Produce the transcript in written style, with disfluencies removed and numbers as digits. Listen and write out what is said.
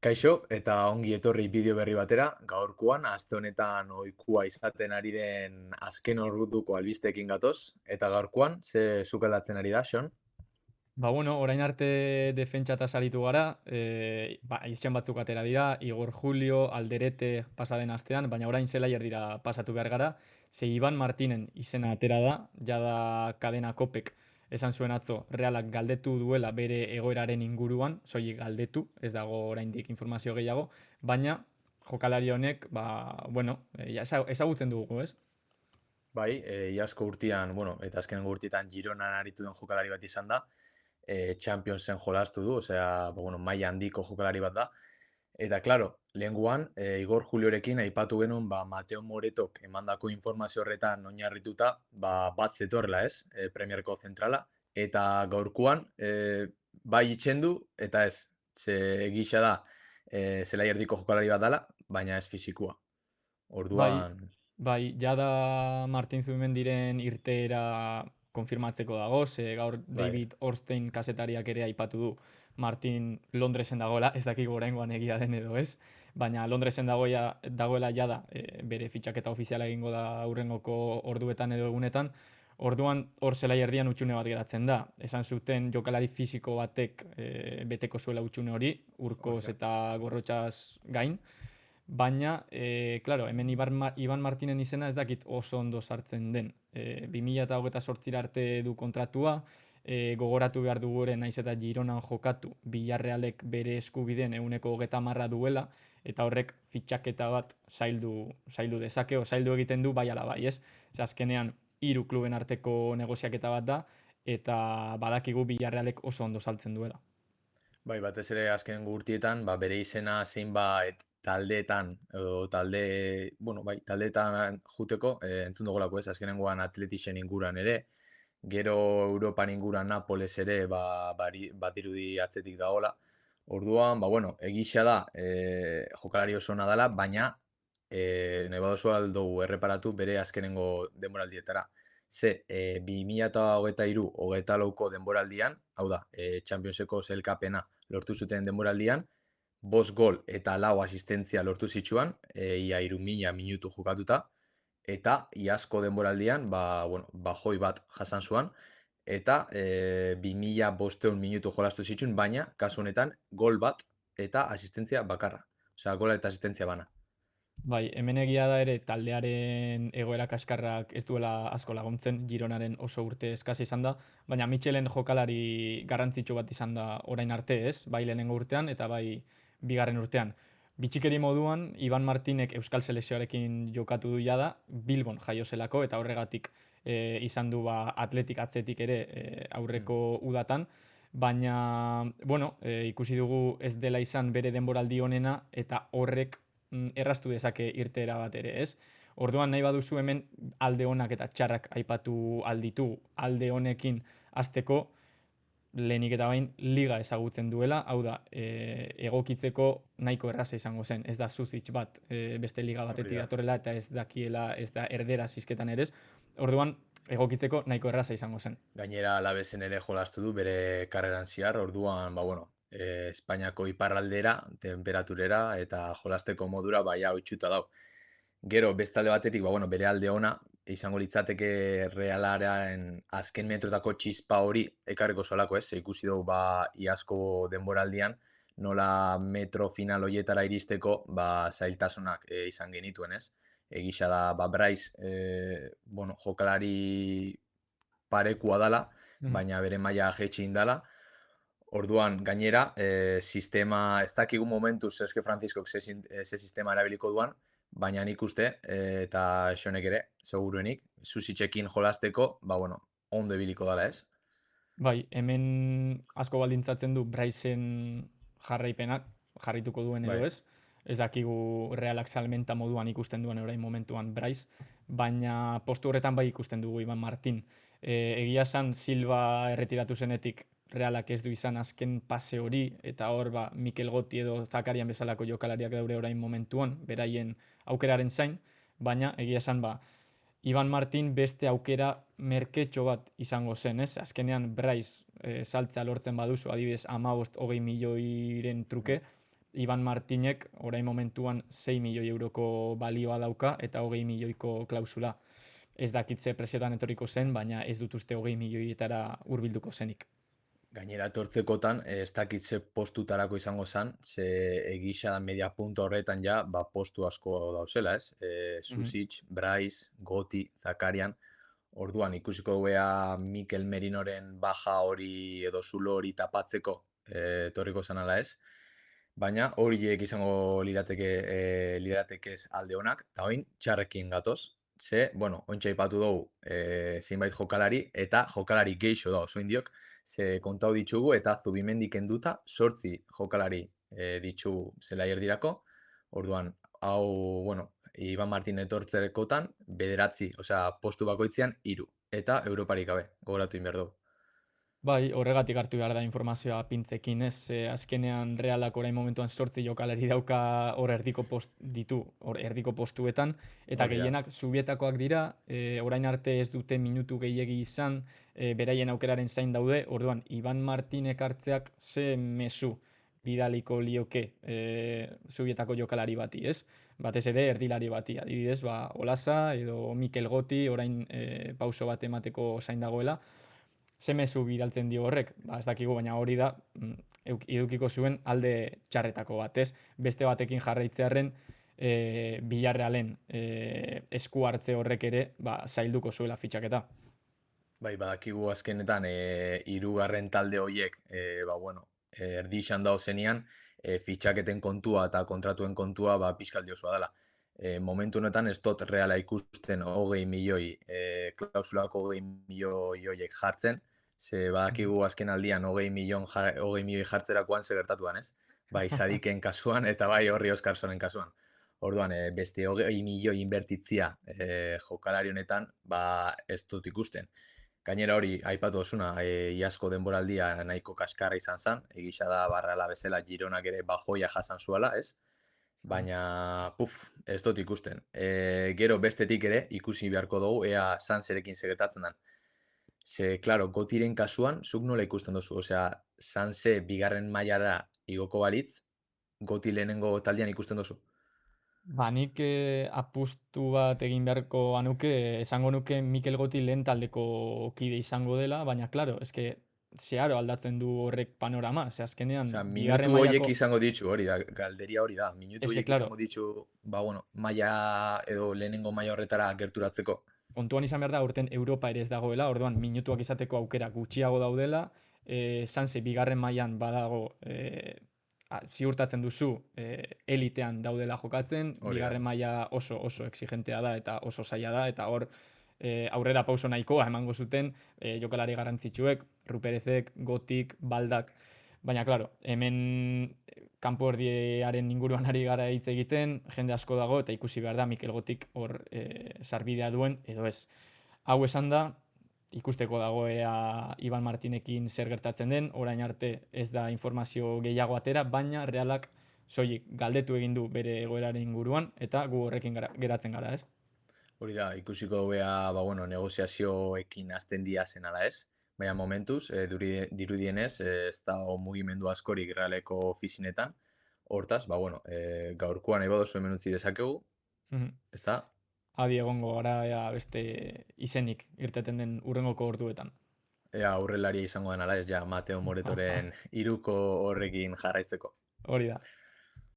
Kaixo eta ongi etorri bideo berri batera. Gaurkoan aste honetan ohikoa izaten ari den azken orduko albisteekin gatoz eta gaurkoan ze sukaldatzen ari da, Xon? Orain arte defentsataz aritu gara, izan batzuk atera dira, Igor Julio, Alderete pasa den astean, baina orain Zelaier dira pasatu behar gara, ze Iban Martinen izena atera da, jada kadena kopek esan zuen atzo, Realak galdetu duela bere egoeraren inguruan, soilik galdetu, ez dago oraindik informazio gehiago, baina jokalari honek, ezagutzen dugu, ez? Bai, iazko urtean, eta azkenengo urteetan Gironan aritu den jokalari bat izan da, Championsen jolastu du, osea, maila handiko jokalari bat da. Eta, claro, lehenguan, Igor Juliorekin aipatu genuen, Mateo Moretok emandako informazio horretan oinarrituta, bat zetorrela ez, Premierko zentrala, eta gaurkoan, bai itxendu, eta ez, ze egisa da, zelaierdiko jokalari bat dela, baina ez fizikua. Bai, Orduan, bai, jada Martin Zubimendiren irteera konfirmatzeko dago, ze gaur bai, David Orstein kazetariak ere aipatu du Martin Londresen dagoela, ez dakigu oraingoan egia den edo ez, baina Londresen dagoela jada bere fitxaketa ofiziala egingo da aurrengoko orduetan edo egunetan, orduan hor Zelaierdian utxune bat geratzen da. Esan zuten jokalari fisiko batek beteko zuela utxune hori, hori Urkoz da. eta Gorrotxaz gain, baina, claro, hemen Iban Martinen izena ez dakit oso ondo sartzen den. 2028 arte du kontratua, gogoratu behar dugu ere naiz eta Gironan jokatu, Villarrealek bere eskubideen 30% duela, eta horrek fitxaketa bat zaildu dezake, o zaildu egiten du bai ala bai, ez? Ze azkenean, hiru kluben arteko negoziaketa bat da, eta badakigu Villarrealek oso ondo saltzen duela. Bai, batez ere azken urtietan, bere izena zeinbait taldeetan, edo taldeetan juteko, entzun dugolako ez, azkenengoan Atletixen inguran ere, gero Europan inguran Napoles ere, badirudi atzetik dagola. Orduan, egisa da, jokalari oso ona dela, baina nahi baduzu aldugu erreparatu bere azkenengo denboraldietara. Ze, 2023 hogeita lauko denboraldian, hau da, Championseko sailkapena lortu zuten denboraldian, 5 gol eta 4 asistentzia lortu zitsuan, ia 3000 minutu jokatuta, eta iazko denboraldian, bajoi bat jasan zuan, eta 2500 minutu jolastu zituen, baina kasu honetan gol bat eta asistentzia bakarra. Osea, gola eta asistentzia bana. Bai, hemen egia da ere taldearen egoera kaskarrak ez duela asko laguntzen, Gironaren oso urte eskasa izan da, baina Michelen jokalari garrantzitsu bat izan da orain arte ez, bai lehenengo urtean eta bai bigarren urtean. Bitxikeri moduan, Iban Martinek Euskal Selekzioarekin jokatu du jada, Bilbon jaio zelako eta horregatik izan du atletik atzetik ere Hmm. aurreko udatan, baina, ikusi dugu ez dela izan bere denboraldi honena eta horrek erraztu dezake irteera bat ere, ez? Orduan nahi baduzu hemen alde onak eta txarrak aipatu alditu. Alde honekin hasteko lehenik eta bain liga ezagutzen duela, hau da, egokitzeko nahiko erraza izango zen. Ez da zuzitz bat beste liga Hori batetik da. datorrela eta ez dakiela, ez da erdera zizketan ere ez. Orduan, egokitzeko nahiko erraza izango zen. Gainera Alavesen ere jolastu du bere karreran zehar, orduan, Espainiako iparraldera, temperaturera eta jolasteko modura baia ohituta dau. Gero, bestalde batetik, bere alde ona, izango litzateke Realaren azken metrotako txispa hori ekarriko solako, ez? Ikusi dugu, iazko denboraldian, nola metro final hoietara iristeko, zailtasunak izan genituen, ez? Egisa da, Bryce, jokalari parekua dala, Mhm. baina bere maila jaitsi indala. Orduan, gainera, sistema, ez dakigu momentu Sergio Francisco ze sistema erabiliko duan, baina nik uste, eta xonek ere, seguruenik, Susitxekin jolasteko, ondo ibiliko dala ez. Bai, hemen asko baldintzatzen du Brycen jarraipenak jarrituko duen edo Bai, ez. Ez dakigu realak salmenta moduan ikusten duen orain momentuan Bryce, baina postu horretan bai ikusten dugu Iban Martin. Egia esan Silva erretiratu zenetik realak ez du izan azken pase hori, eta hor Mikel Goti edo Zakarian bezalako jokalariak daure orain momentuan, beraien aukeraren zain, baina egia esan Iban Martin beste aukera merketxo bat izango zen, ez? Azkenean Bryce saltzea lortzen baduzu, adibidez 15-20 milioiren truke, Iban Martinek orain momentuan 6 milioi euroko balioa dauka eta 20 milioiko klausula. Ez dakit ze preziotan etorriko zen, baina ez dut uste 20 milioietara hurbilduko zenik. Gainera etortzekotan, ez dakit ze postutarako izango zen, ze egisa da media punto horretan ja, ba, postu asko dauzela, ez? Mhm. Susic, Bryce, Goti, Zakarian, orduan ikusiko duea Mikel Merinoren baja hori edo zulo hori tapatzeko etorriko zen ala ez. Baina horiek izango liratekez alde honak, eta oin txarrekin gatoz. Ze, bueno, ointxe aipatu dugu zeinbait jokalari, eta jokalari geixo da, zoin diok, ze kontau ditugu eta Zubimendi kenduta 8 jokalari ditugu zelaier dirako. Orduan, hau, bueno, Iban Martin etortzerekotan, 9, osea, postu bakoitzean 3. Eta Europarik gabe, gogoratu egin behar dugu. Bai, horregatik hartu behar da informazioa pintzekin, ez? Azkenean Realak orain momentuan 8 jokalari dauka hor erdiko postuetan, eta Hori da. gehienak Zubietakoak dira, orain arte ez dute minutu gehiegi izan, beraien aukeraren zain daude, orduan, Iban Martinek hartzeak ze mezu bidaliko lioke Zubietako jokalari bati, ez? Batez ere erdilari bati, adibidez, ba, Olasa edo Mikel Goti orain pauso bat emateko zain dagoela, ze mezu bidaltzen dio horrek, ba, ez dakigu, baina hori da edukiko zuen alde txarretako bat, ez? Beste batekin jarraitzearren Villarrealen esku hartze horrek ere ba, zailduko zuela fitxaketa. Bai, badakigu azkenetan hirugarren talde horiek, ba, bueno, erdi izan dao zenean, fitxaketen kontua eta kontratuen kontua ba, pixkaldi osoa dela. Momentu honetan ez dut Reala ikusten 20 milioi, klausulako 20 milioi horiek jartzen, ze badakigu azken aldian 20 milioi jartzerakoan ze gertatuan, ez? Bai, Sadiken kasuan eta bai Horri Oskarsonen kasuan. Orduan, beste 20 milioi inbertitzia jokalari honetan, ba, ez dut ikusten. Gainera hori, aipatu osuna, iazko denboraldia nahiko kaskarra izan zen, egisa da barrala bezala Gironak ere bajoia jasan zuela, ez? Baina, ez dut ikusten. Gero bestetik ere, ikusi beharko dugu, ea Sanserekin segertatzen den. Ze, klaro, Gotiren kasuan, zuk nola ikusten duzu? Osea, Sanse bigarren mailara igoko balitz, Goti lehenengo taldean ikusten duzu? Ba, nik apustu bat egin beharko anuke, esango nuke Mikel Goti lehen taldeko kide izango dela, baina, klaro, eske zeharo aldatzen du horrek panorama, ze azkenean Osea, bigarren minutu horiek mailako, izango ditzu, hori da, galderia hori da. Minutu eske, horiek klaro, izango ditzu, ba, bueno, maila edo lehenengo maila horretara gerturatzeko. kontuan izan behar da, urten Europa ere ez dagoela, orduan minutuak izateko aukera gutxiago daudela, Sanse bigarren mailan badago ziurtatzen duzu elitean daudela jokatzen, Hori da. bigarren maila oso exigentea da eta oso zaila da, eta hor aurrera pauso nahikoa emango zuten jokalari garrantzitsuek, Ruperezek, Gotik, Baldak, baina, klaro, hemen kanpo erdiaren inguruan ari gara hitz egiten, jende asko dago, eta ikusi behar da Mikel Gotik hor sarbidea duen, edo ez. Hau esan da, ikusteko dago ea Iban Martinekin zer gertatzen den, orain arte ez da informazio gehiago atera, baina Realak soilik galdetu egin du bere egoeraren inguruan, eta gu horrekin geratzen gara, ez? Hori da, ikusiko duea, ba, bueno, negoziazioekin hasten dia zen ala ez. Baina momentuz, dirudienez, ez da mugimendu askorik Realeko ofizinetan. Hortaz, ba, bueno, gaurkoan nahi baduzu hemen utzi dezakegu, Mhm. ez da? Adi egongo gara ea beste izenik irteten den hurrengoko orduetan. Ea aurrelaria izango den ala ez, ja, Mateo Moretoren iruko horrekin jarraitzeko. Hori da.